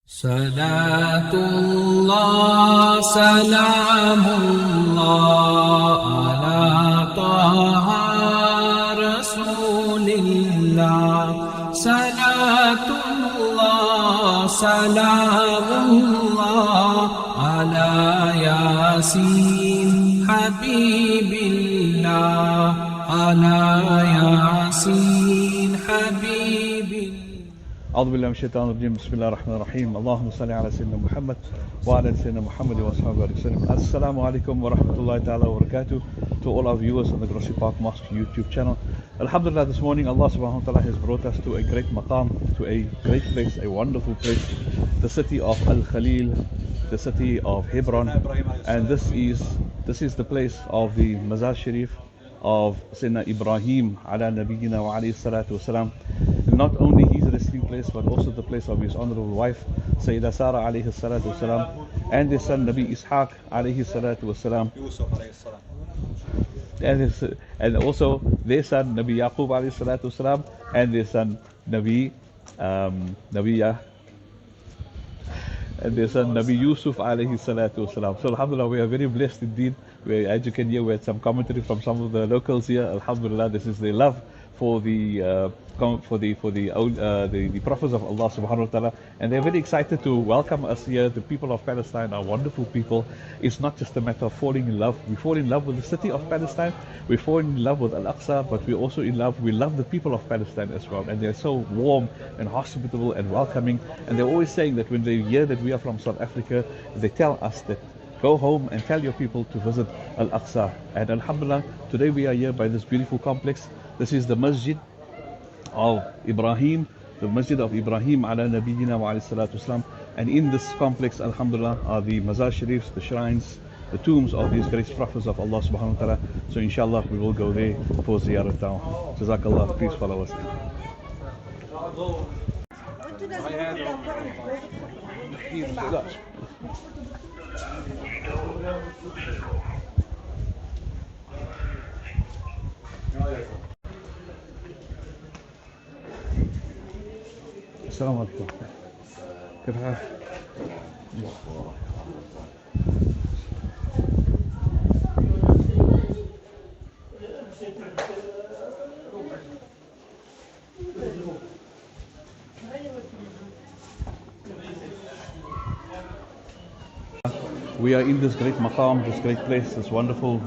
صلاة الله سلام الله على طه رسول الله صلاة الله سلام الله على ياسين حبيب الله على ياسين حبيب الله. أعوذ بالله من الشيطان الرجيم. بسم الله الرحمن الرحيم. اللهم صل على سيدنا محمد وعلى سيدنا محمد وصحبه وسلم. Assalamu alaikum wa rahmatullahi ta'ala wa barakatuh to all our viewers on the Grossi Park Mosque YouTube channel. Alhamdulillah, this morning Allah subhanahu wa ta'ala has brought us to a great maqam, to a great place, a wonderful place, the city of Al Khalil, the city of Hebron, and this is the place of the Mazar Sharif of Sayyidina Ibrahim ala Nabiyyina wa alayhi salatu wasalam. Not only his resting place, but also the place of his honorable wife Sayyida Sarah Alaihis Salaam, and their son Nabi Ishaq Alaihis Salaam, and also their son Nabi Yaqub Alaihis Salaam, and their son Nabi Yusuf alayhi salatu wasalam. So alhamdulillah, we are very blessed indeed. As you can hear, we had some commentary from some of the locals here. Alhamdulillah, this is their love for the prophets of Allah subhanahu wa ta'ala, and they're very excited to welcome us here. The people of Palestine are wonderful people. It's not just a matter of falling in love. We fall in love with the city of Palestine, we fall in love with Al-Aqsa, but we also we love the people of Palestine as well, and they're so warm and hospitable and welcoming. And they're always saying that when they hear that we are from South Africa, they tell us that go home and tell your people to visit Al-Aqsa. And alhamdulillah, today we are here by this beautiful complex. This is the Masjid of Ibrahim, the Masjid of Ibrahim ala Nabiyyina wa alayhi salatu wasalam. And in this complex, alhamdulillah, are the Mazar Sharifs, the shrines, the tombs of these great prophets of Allah subhanahu wa ta'ala. So inshallah, we will go there for Ziyaarah now. Jazakallah, please follow us. السلام عليكم. كيف حالك؟ We are in this great maqam, this great place, this wonderful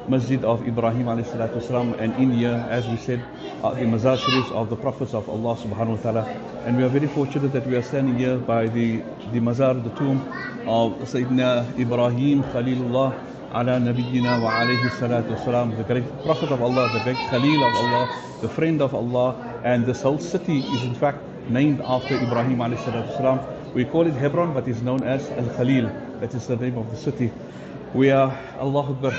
Masjid of Ibrahim Alaihis Salaam, and in here, as we said, the Mazar Sharifs of the prophets of Allah subhanahu wa ta'ala. And we are very fortunate that we are standing here by the Mazar, the tomb of Sayyidina Ibrahim Khalilullah ala Nabiyyina wa alayhi salatu wasalam, the great prophet of Allah, the great Khalil of Allah, the friend of Allah. And this whole city is in fact named after Ibrahim alayhi salatu wasalam. We call it Hebron, but it's known as Al Khalil. That is the name of the city. We are, Allahu Akbar,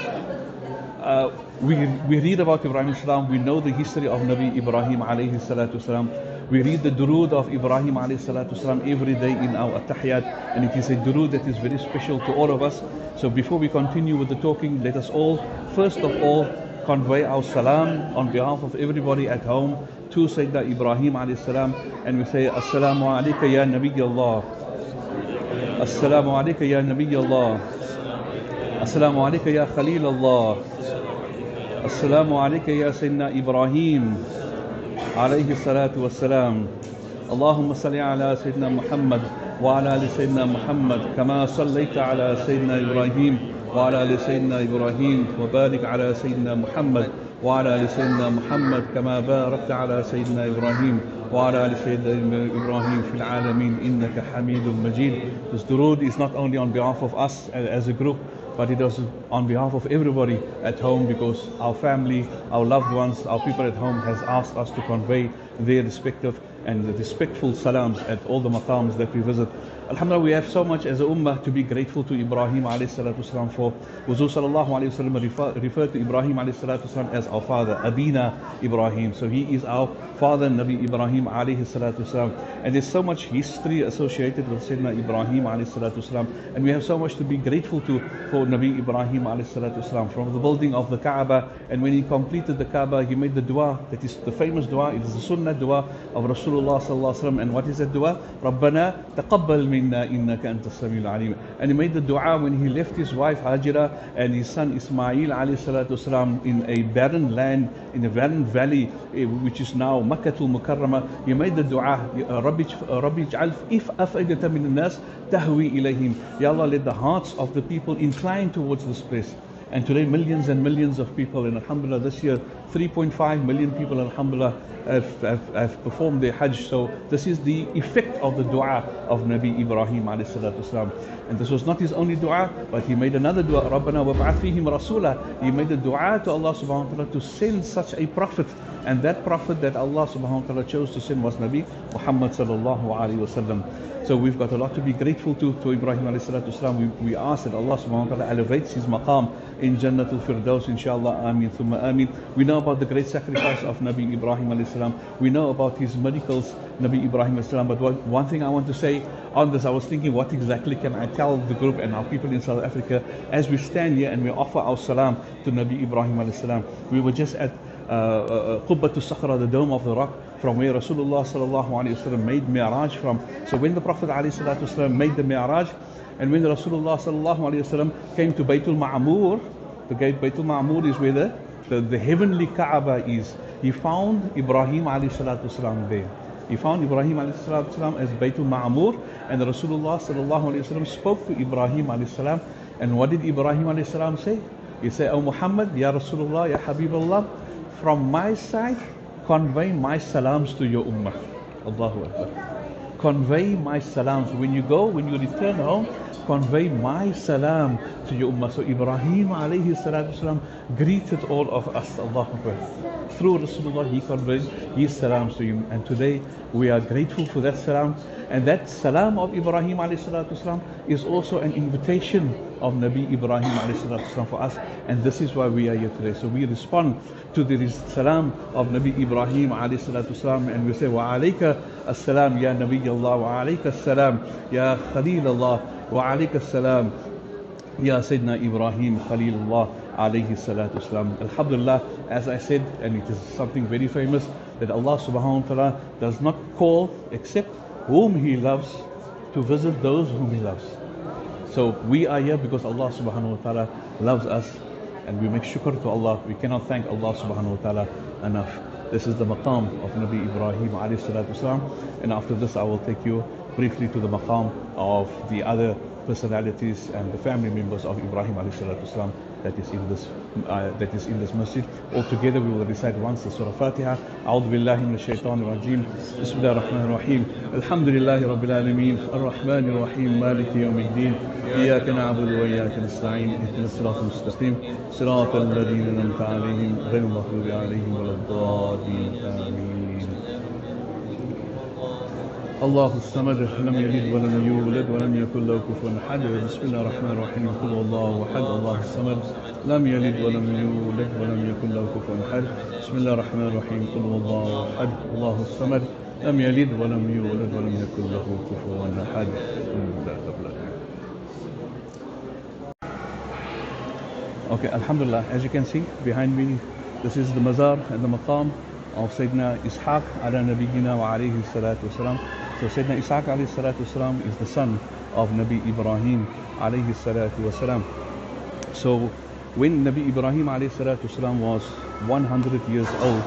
we read about Ibrahim Salam. We know the history of Nabi Ebrahim Alaihis Salaam. We read the durood of Ibrahim Alaihis Salaam every day in our At-Tahiyyat, and it is a durood that is very special to all of us. So before we continue with the talking, let us all, first of all, convey our salam on behalf of everybody at home to Sayyidina Ibrahim Alaihis Salam, and we say, Assalamu alayka ya Nabi Allah. Assalamu alayka ya Nabi Allah. Assalamu alayka ya Khalil Allah. Assalamu alayka ya Sayyidina Ibrahim alayhi salatu wassalam. Allahumma salli ala Sayyidina Muhammad wa ala ali Sayyidina Muhammad kama sallayta ala Sayyidina Ibrahim wa ala ali Sayyidina Ibrahim wa barik ala Sayyidina Muhammad wa ala ali Sayyidina Muhammad kama barakta ala Sayyidina Ibrahim wa ala ali Sayyidina Ibrahim fil alameen innaka Hamidul Majid. This durood is not only on behalf of us as a group, but it is on behalf of everybody at home, because our family, our loved ones, our people at home has asked us to convey their respective and the respectful salams at all the maqams that we visit. Alhamdulillah, we have so much as a ummah to be grateful to Ibrahim alayhi salatu wasalam for. Huzur sallallahu alayhi wasallam referred to Ibrahim alayhi salatu wasalam as our father, Abina Ibrahim. So he is our father, Nabi Ebrahim Alaihis Salaam. And there's so much history associated with Sayyidina Ibrahim Alaihis Salaam. And we have so much to be grateful to for Nabi Ebrahim Alaihis Salaam. From the building of the Kaaba, and when he completed the Kaaba, he made the dua, that is the famous dua. It is the sunnah Sunnah dua of Rasulullah sallallahu alaihi wasallam. And what is that dua? Rabbana taqabbal minna innaka antas samiul alim. And he made the dua when he left his wife Hajira and his son Ismail alayhi salatu wasalam in a barren land, in a barren valley, which is now Makkah al-Mukarramah. He made the dua, Rabbi ij'al if afidatan min an-nas tahwi ilayhim. Ya Allah, let the hearts of the people incline towards this place. And today millions and millions of people, and alhamdulillah this year 3.5 million people alhamdulillah have performed their Hajj. So this is the effect of the dua of Nabi Ebrahim Alaihis Salaam. And this was not his only dua, but he made another dua, Rabbana wab'ath fihim rasula. He made a dua to Allah subhanahu wa ta'ala to send such a prophet. And that prophet that Allah subhanahu wa ta'ala chose to send was Nabi Muhammad sallallahu alayhi wa sallam. So we've got a lot to be grateful to Ibrahim alayhi salatu wasalam. We ask that Allah subhanahu wa ta'ala elevates his maqam in Jannatul Firdaus, inshallah, ameen, thumma ameen. We know about the great sacrifice of Nabi Ebrahim alayhi salam. We know about his miracles, Nabi Ebrahim alayhi salam. But one thing I want to say on this, I was thinking, what exactly can I tell the group and our people in South Africa as we stand here and we offer our salam to Nabi Ebrahim alayhi salam. We were just at Qubbatul Sakhra, the dome of the rock, from where Rasulullah sallallahu alayhi wasallam made Mi'raj from. So when the Prophet alayhi salatu wasallam made the Mi'raj, and when Rasulullah sallallahu alayhi wasallam came to Baytul Ma'mur, the gate Baytul Ma'mur is where the heavenly Kaaba is. He found Ibrahim alayhi salatu wasallam there. He found Ibrahim alayhi salatu wasallam as Baytul Ma'mur, and Rasulullah sallallahu alayhi wasallam spoke to Ibrahim alayhi salam. And what did Ibrahim alayhi salam say? He said, "O Muhammad, Ya Rasulullah, Ya Habibullah, from my side, convey my salams to your ummah." Allahu Akbar. Convey my salams. When you go, when you return home, convey my salam to your ummah. So Ibrahim alayhi salatu wasalam greeted all of us, Allahu Akbar. Through Rasulullah, he conveyed his salams to him. And today, we are grateful for that salam. And that salam of Ibrahim alayhi salatu wasalam is also an invitation of Nabi Ebrahim alayhi salatu wasalam for us. And this is why we are here today. So we respond to the salam of Nabi Ebrahim alayhi salatu wasalam, and we say, wa alayka as-salam ya Nabi Allah, wa alayka as-salam ya Khalil Allah, wa alayka as-salam ya Sayyidina Ibrahim Khalil Allah alayhi salatu wasalam. Alhamdulillah, as I said, and it is something very famous, that Allah subhanahu wa ta'ala does not call except whom He loves to visit those whom He loves. So we are here because Allah subhanahu wa ta'ala loves us, and we make shukr to Allah. We cannot thank Allah subhanahu wa ta'ala enough. This is the maqam of Nabi Ebrahim alayhi salatu wasalam. And after this I will take you briefly to the maqam of the other personalities and the family members of Ibrahim alayhi salatu wasalam that is in this masjid. All together we will recite once the Surah Fatiha. A'udhu billahi minash shaitanir rajim. Bismillahir rahmanir rahim. Alhamdulillahi rabbil alameen. Ar-Rahmanir Rahim. Maliki yawmiddin. Iyyaka na'budu wa iyyaka nasta'in. Ihdinas siratal mustaqim. Siratal ladzina an'amta 'alayhim ghayril maghdubi 'alayhim waladdallin. Ameen. الله الصمد لم يلد ولم يولد ولم يكن له كفوا احد. بسم الله الرحمن الرحيم. قل هو الله احد الله الصمد لم يلد ولم يولد ولم يكن له كفوا احد. بسم الله الرحمن الرحيم. قل هو الله احد الله الصمد لم يلد ولم يولد ولم يكن له كفوا احد. Okay, alhamdulillah, as you can see behind me, this is the mazar and the maqam of Sayyidina Ishaq ala Nabiyina wa alayhi salatu wasalam. So Sayyidina Ishaq alayhi salatu wasalam is the son of Nabi Ebrahim alayhi salatu wasalam. So when Nabi Ebrahim alayhi salatu wasalam was 100 years old,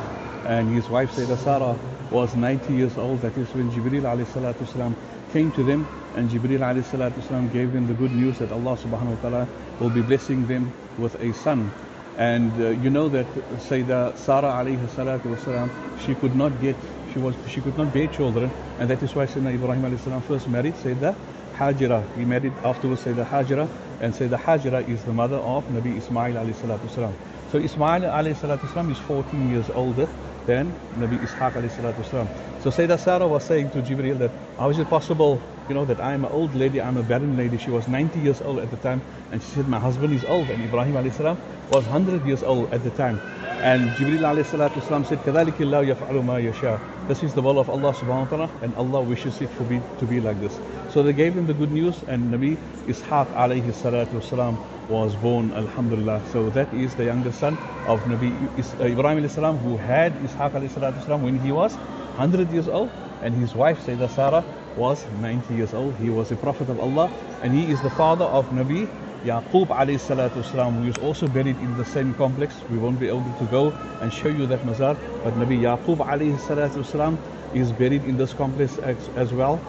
and his wife Sayyidah Sarah was 90 years old, that is when Jibreel alayhi salatu wasalam came to them, and Jibreel alayhi salatu wasalam gave them the good news that Allah subhanahu wa ta'ala will be blessing them with a son. And you know that Sayyidah Sarah alayhi salatu wasalam, she could not bear children, and that is why Sayyidina Ibrahim alayhi salam first married Sayyidah Hajira. He married afterwards Sayyidah Hajira, and Sayyidah Hajira is the mother of Nabi Ismail alayhi salatu wasalam. So Ismail alayhi salatu wasalam is 14 years older than Nabi Ishaq alayhi salatu wasalam. So Sayyidah Sarah was saying to Jibreel that how is it possible, that I'm an old lady, I'm a barren lady. She was 90 years old at the time, and she said my husband is old, and Ibrahim alayhi salam was 100 years old at the time. And Jibreel alayhi salatu wasalam said, كَذَلِكِ اللَّهُ يَفْعَلُ مَا يَشَاءُ. This is the will of Allah subhanahu wa ta'ala, and Allah wishes it to be like this. So they gave him the good news, and Nabi Ishaq alayhi salatu wasalam was born, alhamdulillah. So that is the younger son of Nabi Ibrahim alayhi salam, who had Ishaq alayhi salatu wasalam when he was 100 years old, and his wife Sayyidah Sarah was 90 years old. He was a prophet of Allah, and he is the father of Nabi Yaqub alayhi salatu wasalam, who is also buried in the same complex. We won't be able to go and show you that mazar, but Nabi Yaqub alayhi salatu wasalam is buried in this complex as well.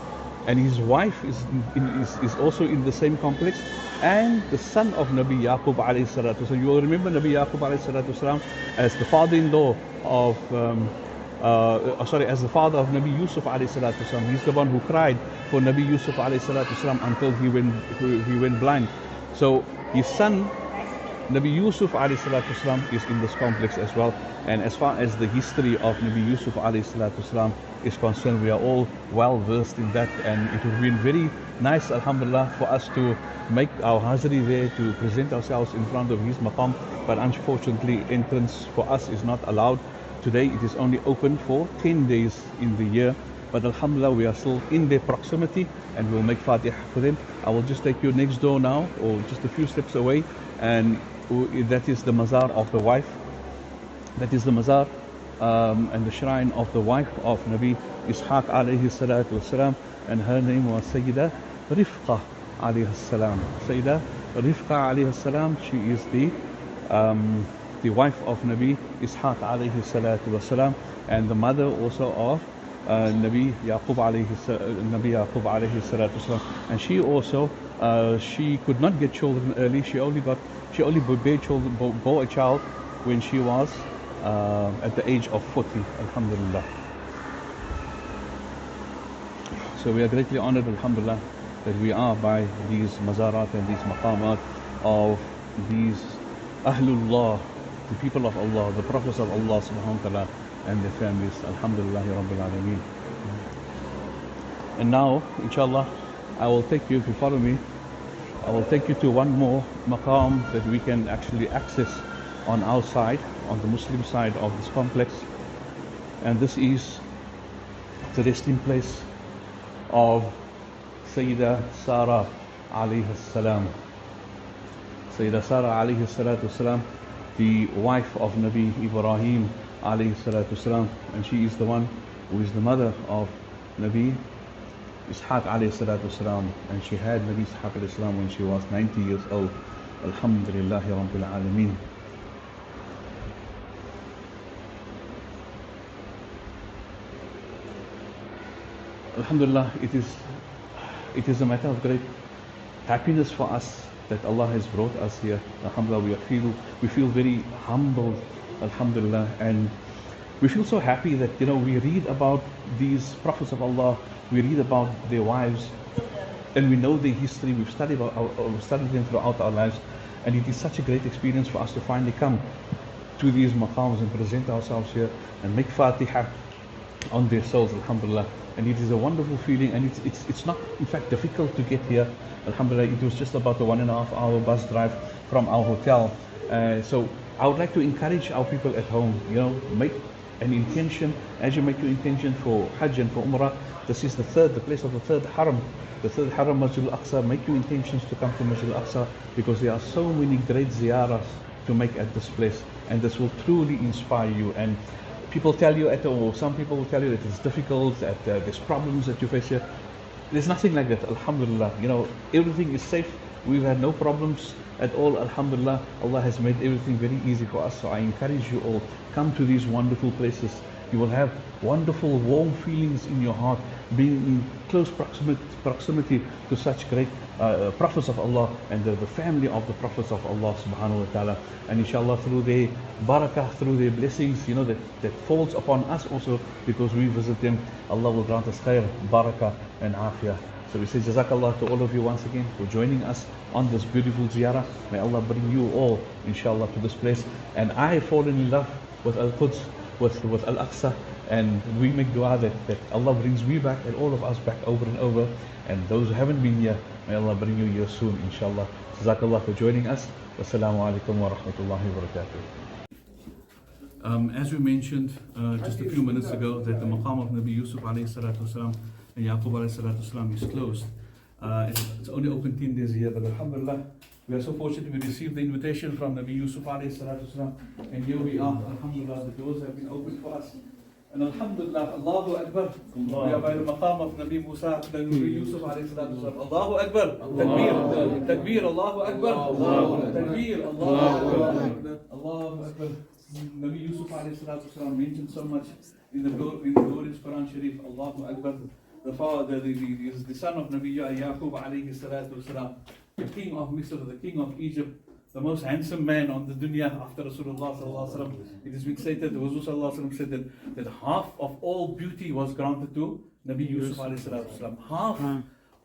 And his wife is also in the same complex, and the son of Nabi Yaqub alayhi salatu. So you will remember Nabi Yaqub alayhi salatu salam as the father-in-law of as the father of Nabi Yusuf alayhi salatu salam. He's the one who cried for Nabi Yusuf alayhi salatu salam until he went blind. So his son Nabi Yusuf alayhi salatu salam is in this complex as well. And as far as the history of Nabi Yusuf alayhi salatu salam is concerned, we are all well versed in that, and it would have been very nice, alhamdulillah, for us to make our hazri there, to present ourselves in front of his maqam, but unfortunately entrance for us is not allowed. Today it is only open for 10 days in the year, but alhamdulillah we are still in their proximity, and we'll make Fatiha for them. I will just take you next door now, or just a few steps away, and that is the mazar of the wife. That is the mazar and the shrine of the wife of Nabi Ishaq alayhi salatu wasalam, and her name was Sayyidah Rifqa alayhi salam. Sayyidah Rifqa alayhi salam, she is the wife of Nabi Ishaq alayhi salatu wasalam, and the mother also of Nabi Yaqub alayhi salatu wasalam. And she also she could not get children early. She only bore a child when she was at the age of 40, alhamdulillah. So we are greatly honored, alhamdulillah, that we are by these mazarat and these maqamat of these Ahlullah, the people of Allah, the prophets of Allah subhanahu wa ta'ala, and their families. Alhamdulillahi Rabbil Alameen. And now, inshallah, I will take you, if you follow me, I will take you to one more maqam that we can actually access on our side, on the Muslim side of this complex. And this is the resting place of Sayyidah Sarah Alaihis Salaam. Sayyidah Sarah Alaihis Salatu Salam, the wife of Nabi Ebrahim Alaihis Salatu Salam, and she is the one who is the mother of Nabi Ishaq Alaihis Salatu Salam, and she had Nabi Ishaq Alaihis Salam when she was 90 years old. Alhamdulillahi Rabbil Alameen. Alhamdulillah, it is a matter of great happiness for us that Allah has brought us here. Alhamdulillah, we feel very humbled, alhamdulillah, and we feel so happy that, you know, we read about these prophets of Allah, we read about their wives, and we know their history. We've studied them throughout our lives, and it is such a great experience for us to finally come to these maqams and present ourselves here and make Fatiha on their souls, alhamdulillah. And it is a wonderful feeling, and it's not in fact difficult to get here, alhamdulillah. It was just about a 1.5 hour bus drive from our hotel. So I would like to encourage our people at home, you know, make an intention. As you make your intention for Hajj and for Umrah, this is the place of the third haram, Masjid Al Aqsa. Make your intentions to come to Masjid Al Aqsa, because there are so many great ziyarahs to make at this place, and this will truly inspire you. And people tell you some people will tell you that it's difficult, that there's problems that you face here. There's nothing like that, alhamdulillah. You know, everything is safe. We've had no problems at all, alhamdulillah. Allah has made everything very easy for us. So I encourage you all, come to these wonderful places. You will have wonderful, warm feelings in your heart, being in close proximity to such great prophets of Allah, and the family of the prophets of Allah subhanahu wa ta'ala. And inshallah, through their barakah, through their blessings, you know, that falls upon us also, because we visit them, Allah will grant us khair, barakah and afiyah. So we say jazakallah to all of you once again for joining us on this beautiful ziyarah. May Allah bring you all, inshallah, to this place. And I have fallen in love with Al-Quds, with Al-Aqsa, and we make dua that Allah brings me back and all of us back over and over. And those who haven't been here, may Allah bring you here soon, inshallah. Jazakallah for joining us. Wassalamu alaikum wa rahmatullahi wa barakatuh. As we mentioned just a few minutes ago, that the maqam of Nabi Yusuf alayhi salatu wasalam and Yaqub alayhi salatu wasalam is closed. It's only open 10 days here, but alhamdulillah, we are so fortunate we received the invitation from Nabi Yusuf alayhi salatu wasalam, and here we are, alhamdulillah, the doors have been opened for us. And Alhamdulillah, Allahu Akbar. We are by the maqam of Nabi Musa, Nabi Yusuf Alaihis Salaam. Allahu Akbar. Takbir. Takbir. Allahu Akbar. Takbir. Allahu Akbar. Allahu Akbar. Nabi Yusuf Alaihis Salaam mentioned so much in the glorious Quran Sharif. Allahu Akbar. The son of Nabi Yaqub Alaihis Salaam, the king of Misr, the king of Egypt, the most handsome man on the dunya after Rasulullah sallallahu alaihi wasallam. It has been stated, the Rasul sallallahu alaihi wasallam said that half of all beauty was granted to Nabi Yusuf alayhi salam. Half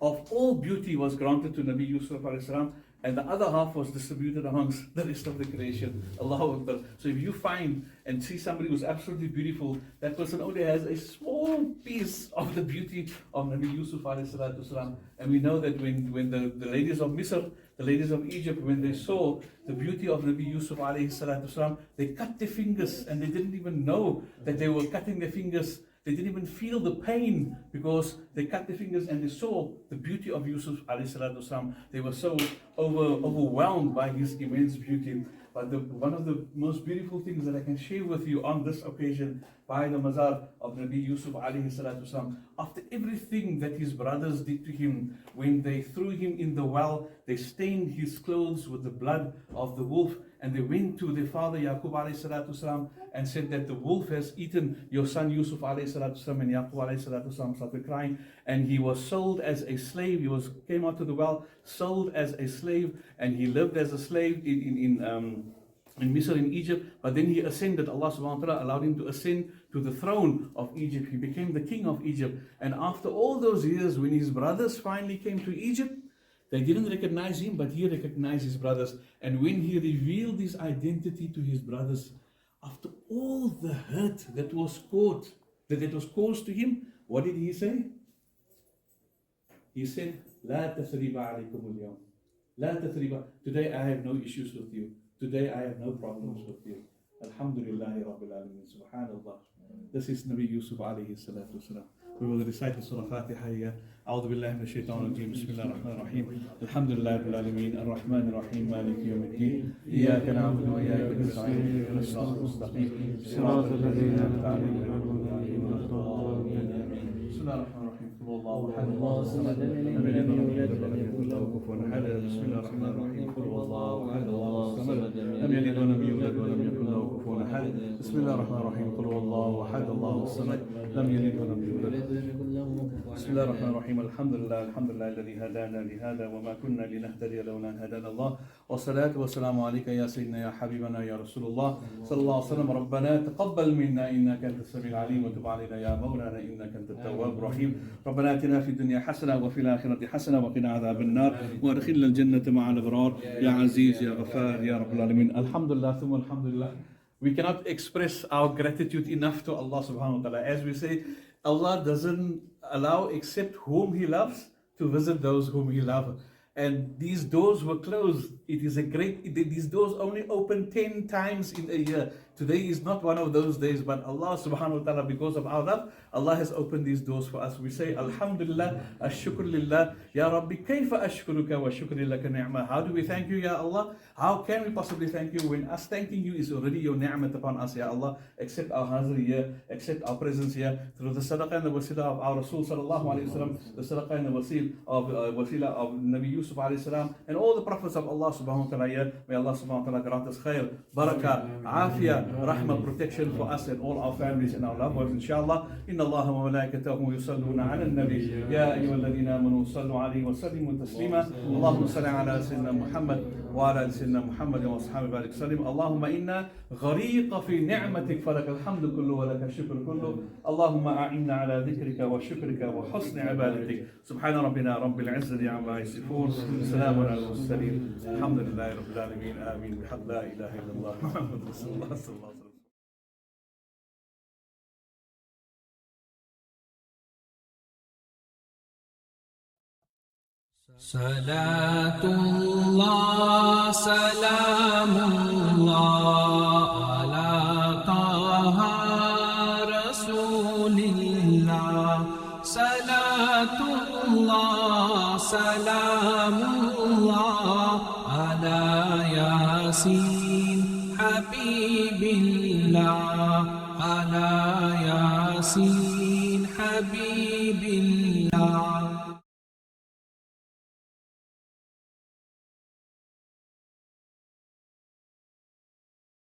of all beauty was granted to Nabi Yusuf alayhi salam, and the other half was distributed amongst the rest of the creation. Allahu Akbar. So if you find and see somebody who's absolutely beautiful, that person only has a small piece of the beauty of Nabi Yusuf alayhi salam. And we know that when the ladies of Misr, the ladies of Egypt, when they saw the beauty of Nabi Yusuf alayhi salam, they cut their fingers, and they didn't even know that they were cutting their fingers. They didn't even feel the pain because they cut their fingers and they saw the beauty of Yusuf alayhi salam. They were so overwhelmed by his immense beauty. But one of the most beautiful things that I can share with you on this occasion by the mazar of Nabi Yusuf alayhi salam, after everything that his brothers did to him, when they threw him in the well, they stained his clothes with the blood of the wolf, and they went to their father Yaqub alayhi salam and said that the wolf has eaten your son Yusuf alayhi salam, and Yaqub alayhi salam started crying, and he was sold as a slave. He came out to the well, sold as a slave, and he lived as a slave in Misr, in Egypt. But then he ascended. Allah subhanahu wa ta'ala allowed him to ascend to the throne of Egypt. He became the king of Egypt. And after all those years, when his brothers finally came to Egypt, they didn't recognize him, but he recognized his brothers. And when he revealed his identity to his brothers, after all the hurt that was caused to him, what did he say? He said, "La tathriba alaykum al-yawm. La tathriba. Today I have no issues with you. Today I have no problems with you. Alhamdulillahi Rabbil Alameen." Subhanallah. This is Nabi Yusuf alayhi salatu wasalam. We will recite the Surah Fatiha here. أعوذ بالله من الشيطان الرجيم. بسم الله الرحمن الرحيم. الحمد لله رب العالمين الرحمن الرحيم مالك يوم الدين إياك نعبد وإياك نستعين اهدنا الصراط المستقيم صراط الذين أنعمت عليهم غير المغضوب عليهم ولا الضالين. بسم الله الرحمن الرحيم. قل هو الله أحد الله الصمد لم يلد ولم يولد ولم يكن له كفوا أحد. بسم الله الرحمن الرحيم. قل هو الله أحد الله الصمد لم يلد ولم يولد ولم يكن له كفوا أحد. بسم الله الرحمن الرحيم. قل هو الله أحد الله الصمد لم يلد ولم يولد. بسم الله الرحمن الرحيم. الحمد لله الذي هدانا لهذا وما كنا لنهتدي لولا أن هدانا الله والصلاة والسلام عليك يا سيدنا يا حبيبنا يا رسول الله صلى الله عليه وسلم. ربنا تقبل منا إنك أنت السميع العليم وتب علينا يا مولانا إنك أنت التواب الرحيم. ربنا آتنا في الدنيا حسنة وفي الآخرة حسنة وقنا عذاب النار وادخلنا الجنة مع الأبرار يا عزيز يا غفار يا رب العالمين. Alhamdulillah ثم alhamdulillah. We cannot express our gratitude enough to Allah subhanahu wa ta'ala. As we say, Allah doesn't allow except whom He loves to visit those whom He loves. And these doors were closed. These doors only open 10 times in a year. Today is not one of those days, but Allah subhanahu wa ta'ala, because of our love, Allah has opened these doors for us. We say, Alhamdulillah, Ashukr lillah, Ya Rabbi, kayfa ashkuruka wa shukri laka ni'mah. How do we thank you, Ya Allah? How can we possibly thank you when us thanking you is already your ni'mat upon us, Ya Allah? Accept our hazri here, accept our presence here, through the sadaqah and the wasila of our Rasul sallallahu alayhi wa sallam, the sadaqah and the wasila of Nabi Yusuf alayhi salam, and all the prophets of Allah subhanahu wa ta'ala here. May Allah subhanahu wa ta'ala grant us khair, barakah, afiyah, rahmah, protection for us and all our families and our loved ones, inshallah. Inna Allaha wa malaikatahu yusalluna ala nabi ya ayyuhalladhina amanu sallu alayhi wa sallimu taslima. Allahumma salli ala sayyidina Muhammad wa ala sayyidina Muhammad wa ashabihi barik sallim. Allahumma inna ghariqa fi ni'matik falaka alhamdu kullu wa laka shukru kullu. Allahumma a'inna ala dhikrika wa shukrika wa husni ibadatik. Subhana rabbina rabbil izzati amma yasifun. Salamun ala al-mursalin. Alhamdulillahi rabbil alamin. Ameen. Bihaq la ilaha illallah Muhammad Rasulullah sallallahu alaihi wasallam. Salatullah, salamullah, ala taha rasulillah. Salatullah, salamullah, ala yasin habibillah, ala yasin ياسين حبيب الله